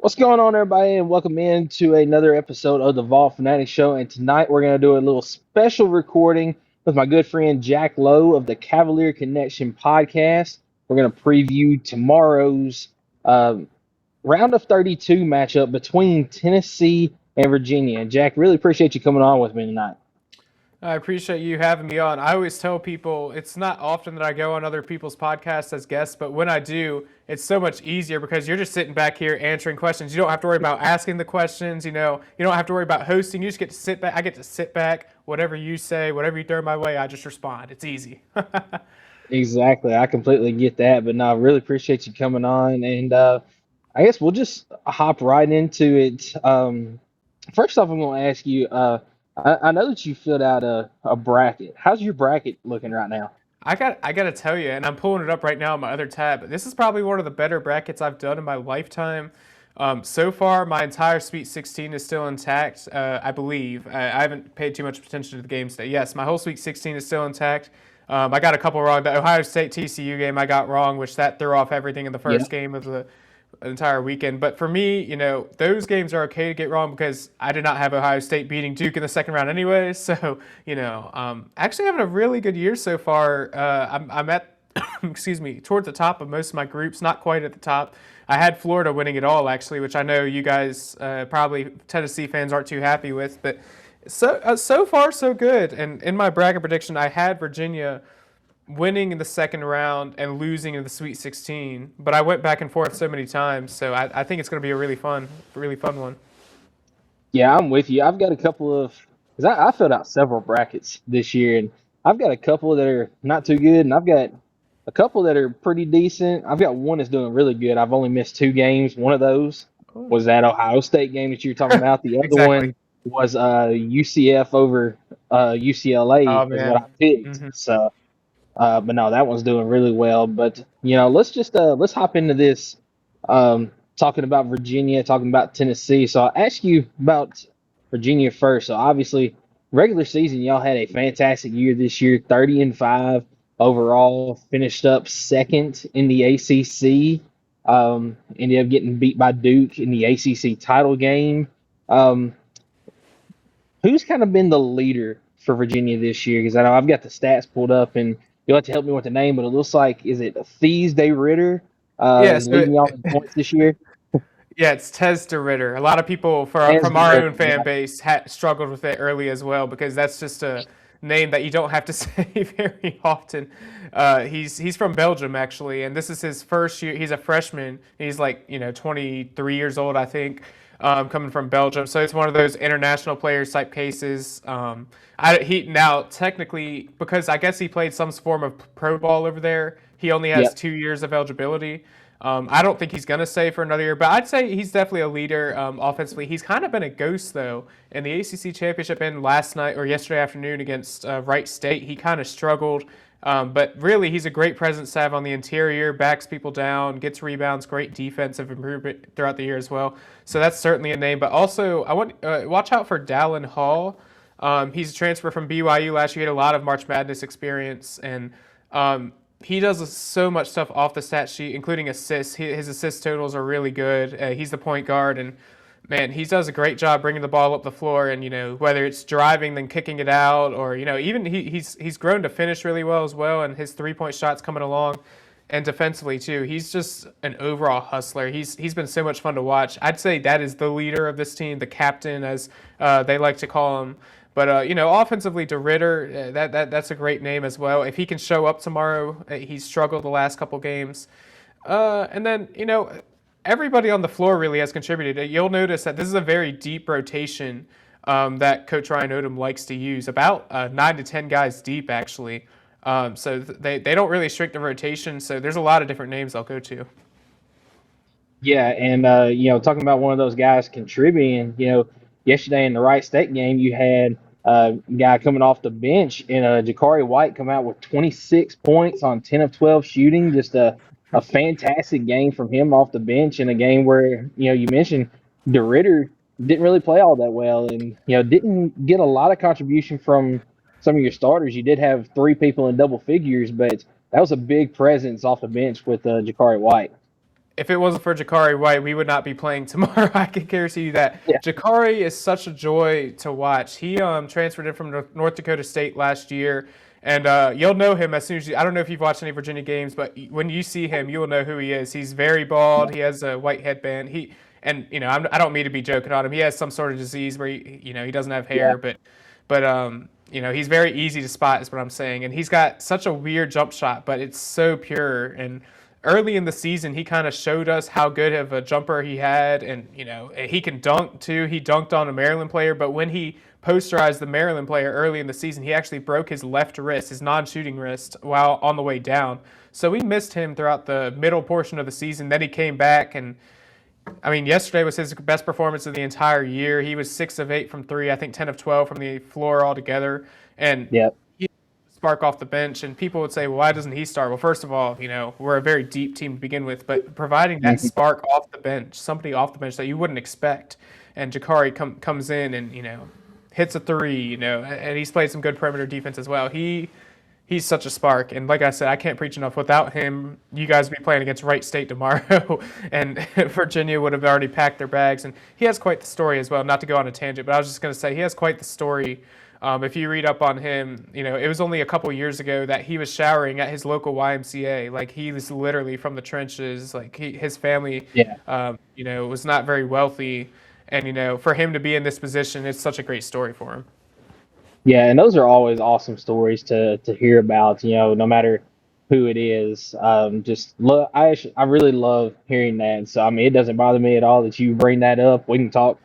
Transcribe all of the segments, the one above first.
What's going on, everybody, and welcome in to another episode of the Vault Fanatic Show. And tonight we're going to do a little special recording with my good friend Jack Lowe of the Cavalier Connection Podcast. We're going to preview tomorrow's round of 32 matchup between Tennessee and Virginia. And Jack, really appreciate you coming on with me tonight. I appreciate you having me on. I always tell people it's not often that I go on other people's podcasts as guests, but when I do, it's so much easier because you're just sitting back here answering questions. You don't have to worry about asking the questions, you don't have to worry about hosting. You just get to sit back. I get to sit back, whatever you say, whatever you throw my way, I just respond. It's easy. Exactly. I completely get that. But no, I really appreciate you coming on. And I guess we'll just hop right into it. First off, I'm going to ask you. I know that you filled out a bracket. How's your bracket looking right now? I got to tell you, and I'm pulling it up right now on my other tab. This is probably one of the better brackets I've done in my lifetime. So far, my entire Sweet 16 is still intact. I believe I haven't paid too much attention to the games today. Yes, my whole Sweet 16 is still intact. I got a couple wrong. The Ohio State TCU game I got wrong, which that threw off everything in the Yeah. first game of the entire weekend. But for me, those games are okay to get wrong because I did not have Ohio State beating Duke in the second round anyway. So, actually having a really good year so far. I'm at, excuse me, towards the top of most of my groups, not quite at the top. I had Florida winning it all, actually, which I know you guys, probably Tennessee fans, aren't too happy with. But so far, so good. And in my bracket prediction, I had Virginia winning in the second round and losing in the Sweet 16. But I went back and forth so many times, so I think it's going to be a really fun one. Yeah, I'm with you. I've got a couple of, because I filled out several brackets this year, and I've got a couple that are not too good, and I've got a couple that are pretty decent. I've got one that's doing really good. I've only missed two games. One of those was that Ohio State game that you were talking about. The other Exactly. one was UCF over UCLA Oh is what man. I picked. Hmm. So, but no, that one's doing really well. But let's hop into this. Talking about Virginia, talking about Tennessee. So I'll ask you about Virginia first. So obviously, regular season, y'all had a fantastic year this year, 30-5 overall, finished up second in the ACC. Ended up getting beat by Duke in the ACC title game. Um, who's kind of been the leader for Virginia this year? Because I know I've got the stats pulled up, and you'll have to help me with the name, but it looks like, is it Thies Day Ritter Yeah, is leading y'all in points this year? yeah, it's Tez DeRitter. A lot of people As from the our Ritter, own yeah. fan base struggled with it early as well because that's just a name that you don't have to say very often. He's from Belgium actually, and this is his first year. He's a freshman. He's like 23 years old, I think, coming from Belgium. So it's one of those international players type cases. He now technically, because I guess he played some form of pro ball over there. He only has Yep. 2 years of eligibility. I don't think he's going to stay for another year, but I'd say he's definitely a leader offensively. He's kind of been a ghost, though. In the ACC championship in last night or yesterday afternoon against Wright State, he kind of struggled. But really, he's a great presence to have on the interior, backs people down, gets rebounds, great defensive improvement throughout the year as well. So that's certainly a name. But also, I want watch out for Dallin Hall. He's a transfer from BYU last year. He had a lot of March Madness experience, and he does so much stuff off the stat sheet, including assists. His assist totals are really good. He's the point guard, and man, he does a great job bringing the ball up the floor. And whether it's driving then kicking it out, or even he's grown to finish really well as well, and his 3-point shots coming along, and defensively too. He's just an overall hustler. He's been so much fun to watch. I'd say that is the leader of this team, the captain, as they like to call him. But offensively, DeRitter, that's a great name as well. If he can show up tomorrow, he's struggled the last couple games. And then everybody on the floor really has contributed. You'll notice that this is a very deep rotation that Coach Ryan Odom likes to use, about 9 to 10 guys deep actually. So they don't really shrink the rotation. So there's a lot of different names I'll go to. Yeah, and talking about one of those guys contributing, yesterday in the Wright State game, you had a guy coming off the bench, and Jakari White come out with 26 points on 10 of 12 shooting. Just a fantastic game from him off the bench, in a game where you mentioned DeRitter didn't really play all that well, and didn't get a lot of contribution from some of your starters. You did have three people in double figures, but that was a big presence off the bench with Jakari White. if it wasn't for Jakari White, we would not be playing tomorrow. I can guarantee you that. Yeah. Jakari is such a joy to watch. He transferred in from North Dakota State last year, and you'll know him as soon as you. I don't know if you've watched any Virginia games, but when you see him, you will know who he is. He's very bald. He has a white headband. I don't mean to be joking on him. He has some sort of disease where he doesn't have hair, Yeah. but he's very easy to spot, is what I'm saying. And he's got such a weird jump shot, but it's so pure. And early in the season, he kind of showed us how good of a jumper he had. And, he can dunk too. He dunked on a Maryland player, but when he posterized the Maryland player early in the season, he actually broke his left wrist, his non-shooting wrist, while on the way down. So we missed him throughout the middle portion of the season. Then he came back, and I mean, yesterday was his best performance of the entire year. He was 6 of 8 from three, I think 10 of 12 from the floor altogether. And Yeah. he spark off the bench. And people would say, well, why doesn't he start? Well, first of all, we're a very deep team to begin with, but providing that Mhm. spark off the bench, somebody off the bench that you wouldn't expect. And Jakari comes in and, hits a three, and he's played some good perimeter defense as well. He's such a spark. And like I said, I can't preach enough. Without him, you guys would be playing against Wright State tomorrow, and Virginia would have already packed their bags. And he has quite the story as well, not to go on a tangent, but I was just going to say he has quite the story. If you read up on him, it was only a couple years ago that he was showering at his local YMCA. Like, he was literally from the trenches. Like, his family, Yeah. was not very wealthy. And, for him to be in this position, it's such a great story for him. Yeah, and those are always awesome stories to hear about. No matter who it is. I really love hearing that. So I mean, it doesn't bother me at all that you bring that up. We can talk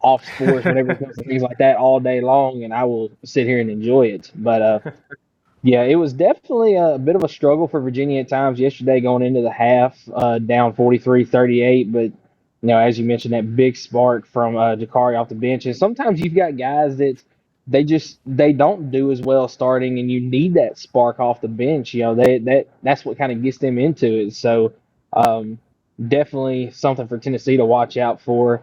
off sports whenever it comes to things like that all day long, and I will sit here and enjoy it. But yeah, it was definitely a bit of a struggle for Virginia at times yesterday going into the half, down 43-38. But, as you mentioned, that big spark from Jakari off the bench. And sometimes you've got guys that they don't do as well starting, and you need that spark off the bench. That's what kind of gets them into it. So um, definitely something for Tennessee to watch out for.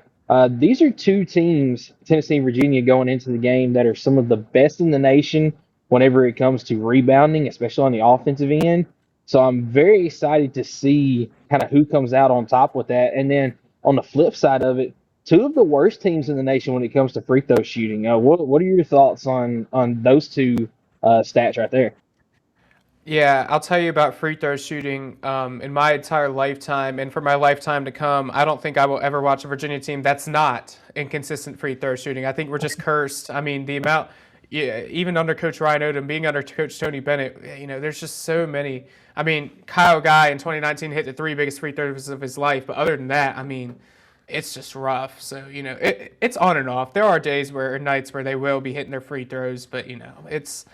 These are two teams, Tennessee and Virginia, going into the game that are some of the best in the nation whenever it comes to rebounding, especially on the offensive end. So I'm very excited to see kind of who comes out on top with that. And then on the flip side of it, two of the worst teams in the nation when it comes to free throw shooting. What are your thoughts on those two stats right there? Yeah, I'll tell you about free throw shooting in my entire lifetime, and for my lifetime to come, I don't think I will ever watch a Virginia team that's not inconsistent free throw shooting. I think we're just cursed. I mean, the amount, yeah, even under Coach Ryan Odom, being under Coach Tony Bennett, there's just so many. I mean, Kyle Guy in 2019 hit the three biggest free throws of his life, but other than that, I mean, it's just rough. So, it's on and off. There are days where, nights where they will be hitting their free throws, but, it's.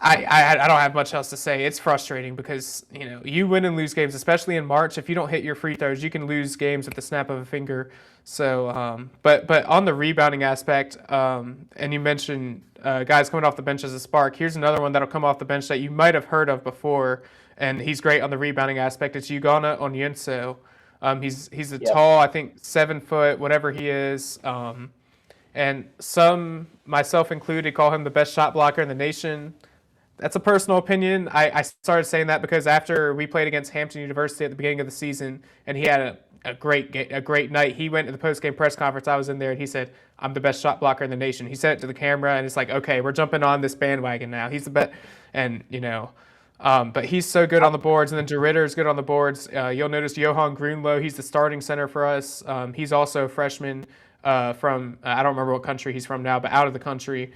I don't have much else to say. It's frustrating because you win and lose games, especially in March. If you don't hit your free throws, you can lose games at the snap of a finger. So, but on the rebounding aspect, and you mentioned guys coming off the bench as a spark. Here's another one that'll come off the bench that you might have heard of before, and he's great on the rebounding aspect. It's Ugonna Onyenso. He's a Yep. tall, I think 7 foot, whatever he is. And some, myself included, call him the best shot blocker in the nation. That's a personal opinion. I started saying that because after we played against Hampton University at the beginning of the season, and he had a great night, he went to the post-game press conference. I was in there, and he said, "I'm the best shot blocker in the nation." He said it to the camera, and it's like, okay, we're jumping on this bandwagon now. He's the best, and but he's so good on the boards, and then DeRitter is good on the boards. You'll notice Johan Grunlow, he's the starting center for us. He's also a freshman from I don't remember what country he's from now, but out of the country.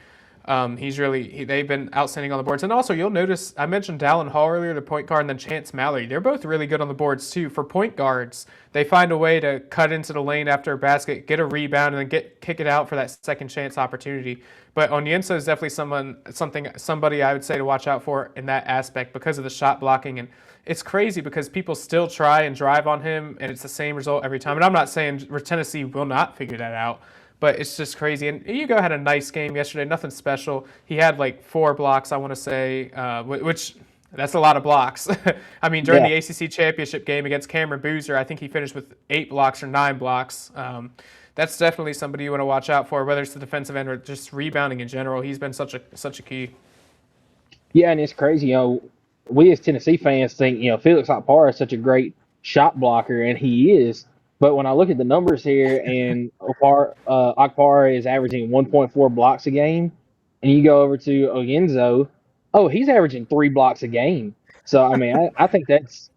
They've been outstanding on the boards. And also, you'll notice, I mentioned Dallin Hall earlier, the point guard, and then Chance Mallory. They're both really good on the boards, too. For point guards, they find a way to cut into the lane after a basket, get a rebound, and then kick it out for that second chance opportunity. But Onyenso is definitely somebody I would say to watch out for in that aspect because of the shot blocking. And it's crazy because people still try and drive on him, and it's the same result every time. And I'm not saying Tennessee will not figure that out. But it's just crazy. And Hugo had a nice game yesterday, nothing special. He had like 4 blocks, I want to say, which that's a lot of blocks. I mean, during Yeah. the ACC championship game against Cameron Boozer, I think he finished with 8 blocks or 9 blocks. That's definitely somebody you want to watch out for, whether it's the defensive end or just rebounding in general. He's been such a key. Yeah, and it's crazy. We as Tennessee fans think Felix Okpara is such a great shot blocker, and he is. But when I look at the numbers here, and Akbar is averaging 1.4 blocks a game, and you go over to Oyenzo, oh, he's averaging 3 blocks a game. So I mean, I think that's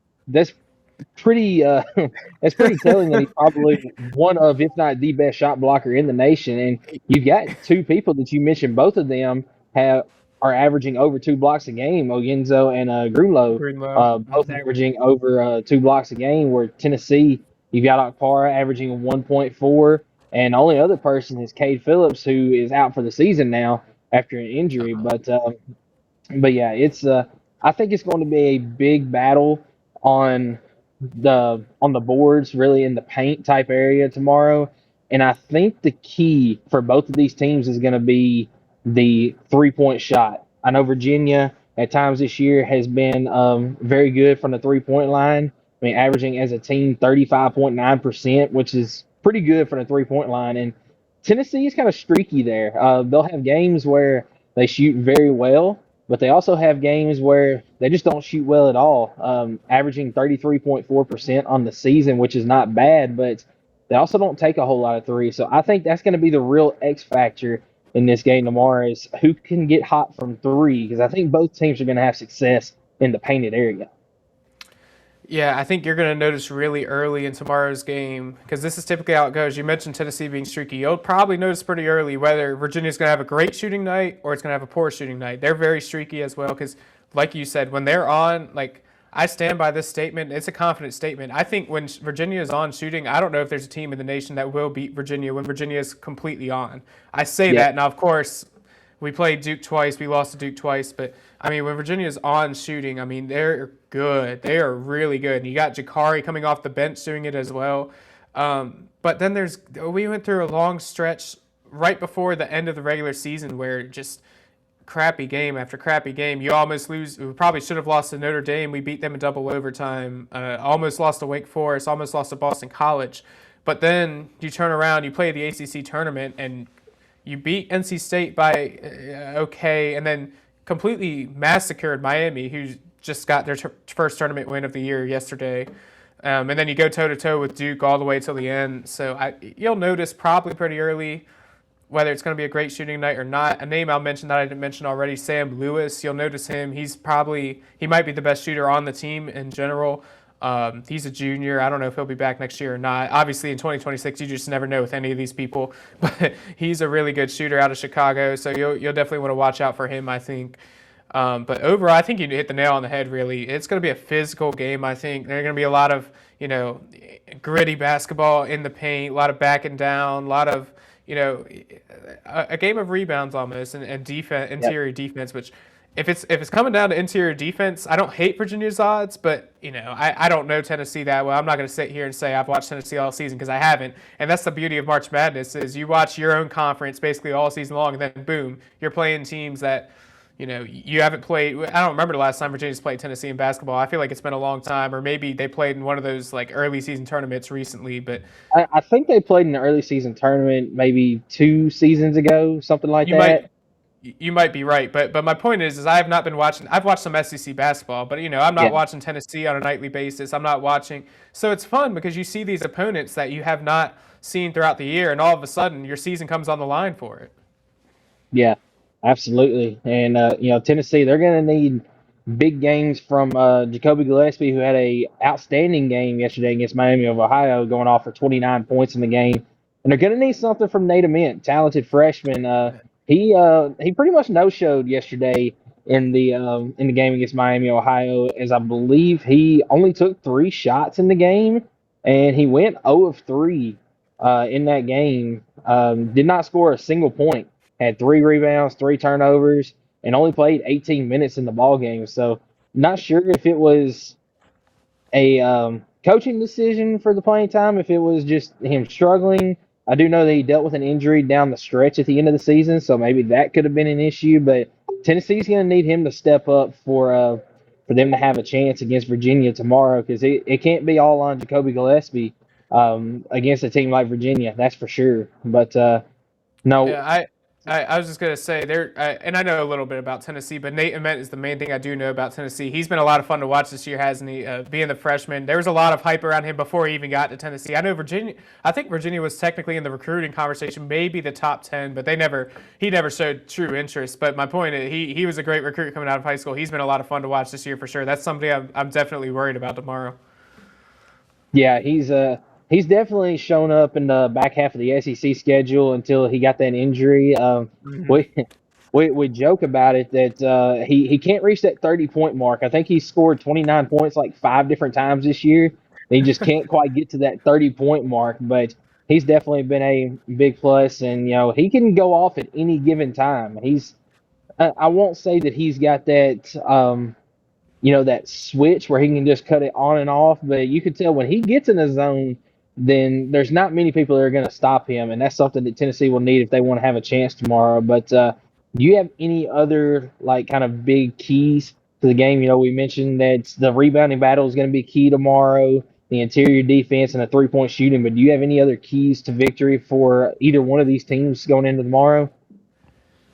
pretty that's pretty telling that he's probably one of, if not the best shot blocker in the nation. And you've got two people that you mentioned, both of them have are averaging over 2 blocks a game. Oyenzo and Grunlow, Greenlow. both averaging over 2 blocks a game. Where Tennessee, you've got Okpara averaging 1.4, and the only other person is Cade Phillips, who is out for the season now after an injury. But yeah, it's I think it's going to be a big battle on the boards, really in the paint type area tomorrow. And I think the key for both of these teams is going to be the 3-point shot. I know Virginia at times this year has been very good from the 3-point line. I mean, averaging as a team 35.9%, which is pretty good for the 3-point line. And Tennessee is kind of streaky there. They'll have games where they shoot very well, but they also have games where they just don't shoot well at all, averaging 33.4% on the season, which is not bad, but they also don't take a whole lot of threes. So I think that's going to be the real X factor in this game tomorrow is who can get hot from three, because I think both teams are going to have success in the painted area. Yeah, I think you're going to notice really early in tomorrow's game, because this is typically how it goes. You mentioned Tennessee being streaky. You'll probably notice pretty early whether Virginia's going to have a great shooting night or it's going to have a poor shooting night. They're very streaky as well, because like you said, when they're on, like, I stand by this statement. It's a confident statement. I think when Virginia is on shooting, I don't know if there's a team in the nation that will beat Virginia when Virginia is completely on. I say Yeah. that. Now, of course, we played Duke twice. We lost to Duke twice. But, I mean, when Virginia's on shooting, I mean, they're good. They are really good. And you got Jakari coming off the bench doing it as well. But then we went through a long stretch right before the end of the regular season where just crappy game after crappy game. You almost lose. We probably should have lost to Notre Dame. We beat them in double overtime. Almost lost to Wake Forest. Almost lost to Boston College. But then you turn around, you play the ACC tournament, and you beat NC State by okay, and then completely massacred Miami, who just got their first tournament win of the year yesterday. And then you go toe-to-toe with Duke all the way till the end. So you'll notice probably pretty early whether it's going to be a great shooting night or not. A name I'll mention that I didn't mention already, Sam Lewis. You'll notice him. He might be the best shooter on the team in general. He's a junior. I don't know if he'll be back next year or not. Obviously, in 2026, you just never know with any of these people. But he's a really good shooter out of Chicago, so you'll definitely want to watch out for him, I think. But overall, I think you hit the nail on the head, really. It's going to be a physical game, I think. There are going to be a lot of, gritty basketball in the paint, a lot of backing down, a lot of, a game of rebounds almost, and defense, interior defense, which if it's coming down to interior defense, I don't hate Virginia's odds, but I don't know Tennessee that well. I'm not going to sit here and say I've watched Tennessee all season, because I haven't. And that's the beauty of March Madness, is you watch your own conference basically all season long, and then boom, you're playing teams that you haven't played. I don't remember the last time Virginia's played Tennessee in basketball. I feel like it's been a long time, or maybe they played in one of those like early season tournaments recently. But I think they played in the early season tournament maybe 2 seasons ago, something like you that. might you might be right. But my point is I have not been watching. I've watched some SEC basketball, but I'm not Yeah. watching Tennessee on a nightly basis. I'm not watching. So it's fun because you see these opponents that you have not seen throughout the year, and all of a sudden your season comes on the line for it. Yeah, absolutely. And Tennessee, they're going to need big games from Jacoby Gillespie, who had a outstanding game yesterday against Miami of Ohio, going off for 29 points in the game. And they're going to need something from Nate Ament, talented freshman. He pretty much no-showed yesterday in the game against Miami, Ohio, as I believe he only took 3 shots in the game, and he went 0 of 3 in that game. Did not score a single point. Had 3 rebounds, 3 turnovers, and only played 18 minutes in the ball game. So, not sure if it was a coaching decision for the playing time, if it was just him struggling. I do know that he dealt with an injury down the stretch at the end of the season, so maybe that could have been an issue. But Tennessee's going to need him to step up for them to have a chance against Virginia tomorrow, because it can't be all on Jacoby Gillespie against a team like Virginia, that's for sure. But no, Yeah, I was just gonna say there, and I know a little bit about Tennessee, but Nate Ament is the main thing I do know about Tennessee. He's been a lot of fun to watch this year, hasn't he? Being the freshman, there was a lot of hype around him before he even got to Tennessee. I know Virginia. I think Virginia was technically in the recruiting conversation, maybe the top 10, but he never showed true interest. But my point is, he was a great recruit coming out of high school. He's been a lot of fun to watch this year for sure. That's somebody I'm definitely worried about tomorrow. Yeah, he's definitely shown up in the back half of the SEC schedule until he got that injury. Hmm. We we joke about it that he can't reach that 30-point mark. I think he scored 29 points like 5 different times this year. He just can't quite get to that 30-point mark, but he's definitely been a big plus, and he can go off at any given time. I won't say that he's got that. That switch where he can just cut it on and off. But you can tell when he gets in the zone, then there's not many people that are going to stop him, and that's something that Tennessee will need if they want to have a chance tomorrow. But do you have any other like kind of big keys to the game? We mentioned that the rebounding battle is going to be key tomorrow, the interior defense and the 3-point shooting. But do you have any other keys to victory for either one of these teams going into tomorrow?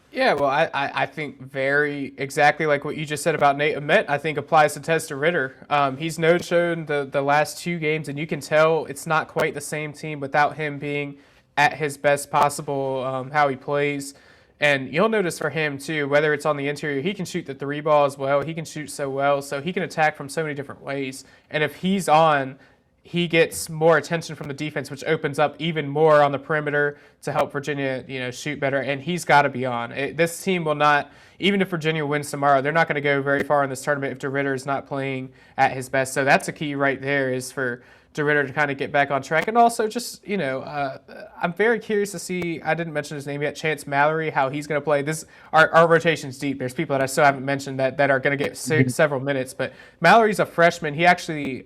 Yeah, well, I think very exactly like what you just said about Nate Ament, I think applies to Testa Ritter. He's no-shown the last 2 games, and you can tell it's not quite the same team without him being at his best possible, how he plays. And you'll notice for him, too, whether it's on the interior, he can shoot the 3 ball as well. He can shoot so well, so he can attack from so many different ways. And if he's on, he gets more attention from the defense, which opens up even more on the perimeter to help Virginia, shoot better. And he's got to be on. This team will not, even if Virginia wins tomorrow, they're not going to go very far in this tournament if DeRitter is not playing at his best. So that's a key right there, is for DeRitter to kind of get back on track. And also just, I'm very curious to see, I didn't mention his name yet, Chance Mallory, how he's going to play. Our rotation's deep. There's people that I still haven't mentioned that are going to get several minutes. But Mallory's a freshman. He actually,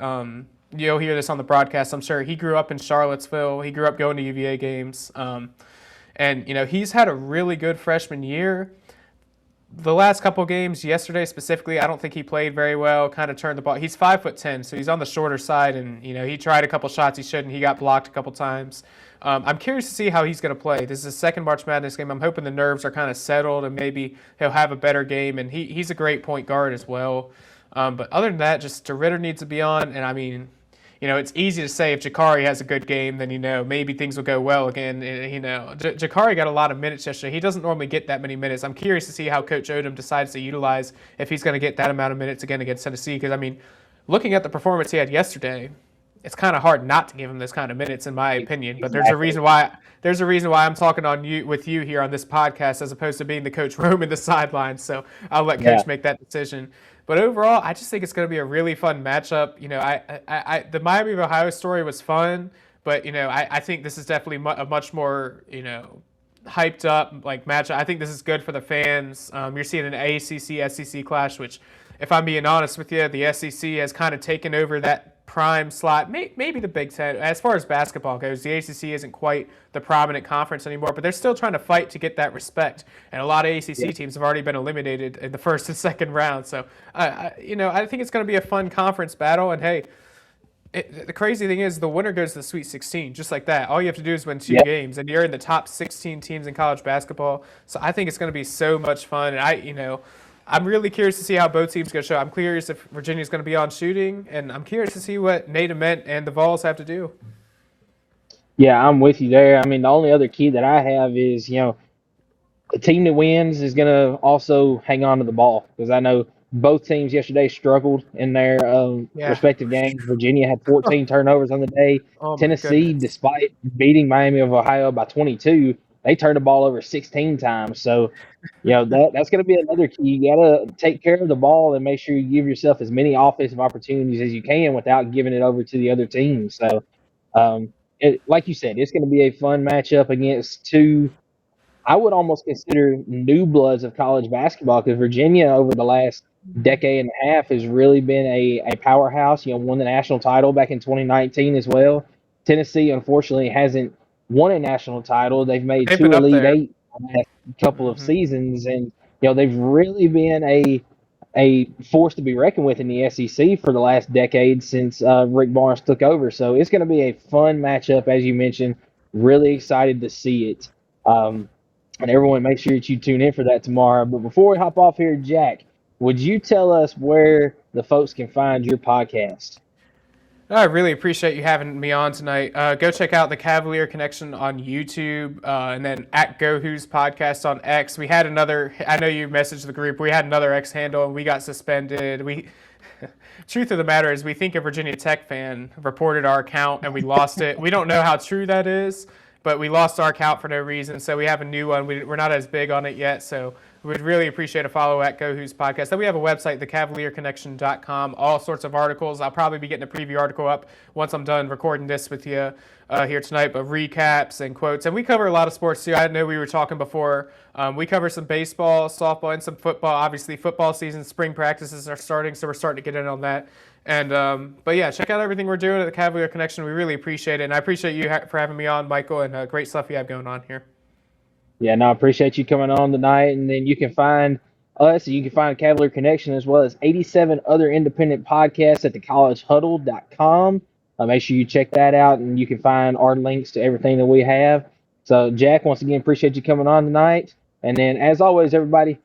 you'll hear this on the broadcast, I'm sure. He grew up in Charlottesville. He grew up going to UVA games. And he's had a really good freshman year. The last couple games, yesterday specifically, I don't think he played very well, kind of turned the ball. He's 5'10", so he's on the shorter side, and he tried a couple shots he shouldn't. He got blocked a couple times. I'm curious to see how he's going to play. This is his second March Madness game. I'm hoping the nerves are kind of settled, and maybe he'll have a better game. And he's a great point guard as well. But other than that, just DeRitter needs to be on. And I mean, it's easy to say if Jakari has a good game, then maybe things will go well again. Jakari got a lot of minutes yesterday. He doesn't normally get that many minutes. I'm curious to see how Coach Odom decides to utilize, if he's going to get that amount of minutes again against Tennessee. Because looking at the performance he had yesterday, it's kind of hard not to give him this kind of minutes, in my opinion. But there's a Exactly. reason why. There's a reason why I'm talking with you here on this podcast, as opposed to being the coach roaming the sidelines. So I'll let Yeah. Coach make that decision. But overall, I just think it's going to be a really fun matchup. The Miami of Ohio story was fun, but I think this is definitely a much more hyped up like matchup. I think this is good for the fans. You're seeing an ACC SEC clash, which, if I'm being honest with you, the SEC has kind of taken over that prime slot. Maybe the Big Ten, as far as basketball goes, the ACC isn't quite the prominent conference anymore, but they're still trying to fight to get that respect. And a lot of ACC teams have already been eliminated in the first and second round. So, I think it's going to be a fun conference battle. And hey, the crazy thing is, the winner goes to the Sweet 16, just like that. All you have to do is win 2 games, and you're in the top 16 teams in college basketball. So I think it's going to be so much fun. And I'm really curious to see how both teams going to show. I'm curious if Virginia's going to be on shooting, and I'm curious to see what Nate Ament and the Vols have to do. Yeah, I'm with you there. I mean, the only other key that I have is, the team that wins is going to also hang on to the ball, because I know both teams yesterday struggled in their Yeah. respective games. Virginia had 14 turnovers on the day. Oh my Tennessee, goodness. despite beating Miami of Ohio by 22, they turned the ball over 16 times. So, that's going to be another key. You got to take care of the ball and make sure you give yourself as many offensive opportunities as you can without giving it over to the other team. So, like you said, it's going to be a fun matchup against two, I would almost consider, new bloods of college basketball, because Virginia over the last decade and a half has really been a powerhouse. Won the national title back in 2019 as well. Tennessee, unfortunately, hasn't won a national title. They've made They've been two up Elite there. Eight the last couple of Hmm. seasons, and they've really been a force to be reckoned with in the SEC for the last decade since Rick Barnes took over. So it's going to be a fun matchup, as you mentioned. Really excited to see it. Um, And everyone, make sure that you tune in for that tomorrow. But before we hop off here, Jack, would you tell us where the folks can find your podcast? I really appreciate you having me on tonight. Go check out the Cavalier Connection on YouTube, and then at Go Who's Podcast on X. We had another. I know you messaged the group. We had another X handle, and we got suspended. Truth of the matter is, we think a Virginia Tech fan reported our account, and we lost it. We don't know how true that is, but we lost our account for no reason. So we have a new one. We're not as big on it yet, so we'd really appreciate a follow at Go Who's Podcast. Then we have a website, thecavalierconnection.com, all sorts of articles. I'll probably be getting a preview article up once I'm done recording this with you here tonight, but recaps and quotes. And we cover a lot of sports too. I know we were talking before. We cover some baseball, softball, and some football. Obviously, football season, spring practices are starting, so we're starting to get in on that. And but yeah, check out everything we're doing at the Cavalier Connection. We really appreciate it, and I appreciate you for having me on, Michael, and great stuff you have going on here. Yeah, no, I appreciate you coming on tonight. And then you can find us, you can find Cavalier Connection as well as 87 other independent podcasts at thecollegehuddle.com. Make sure you check that out, and you can find our links to everything that we have. So, Jack, once again, appreciate you coming on tonight. And then, as always, everybody,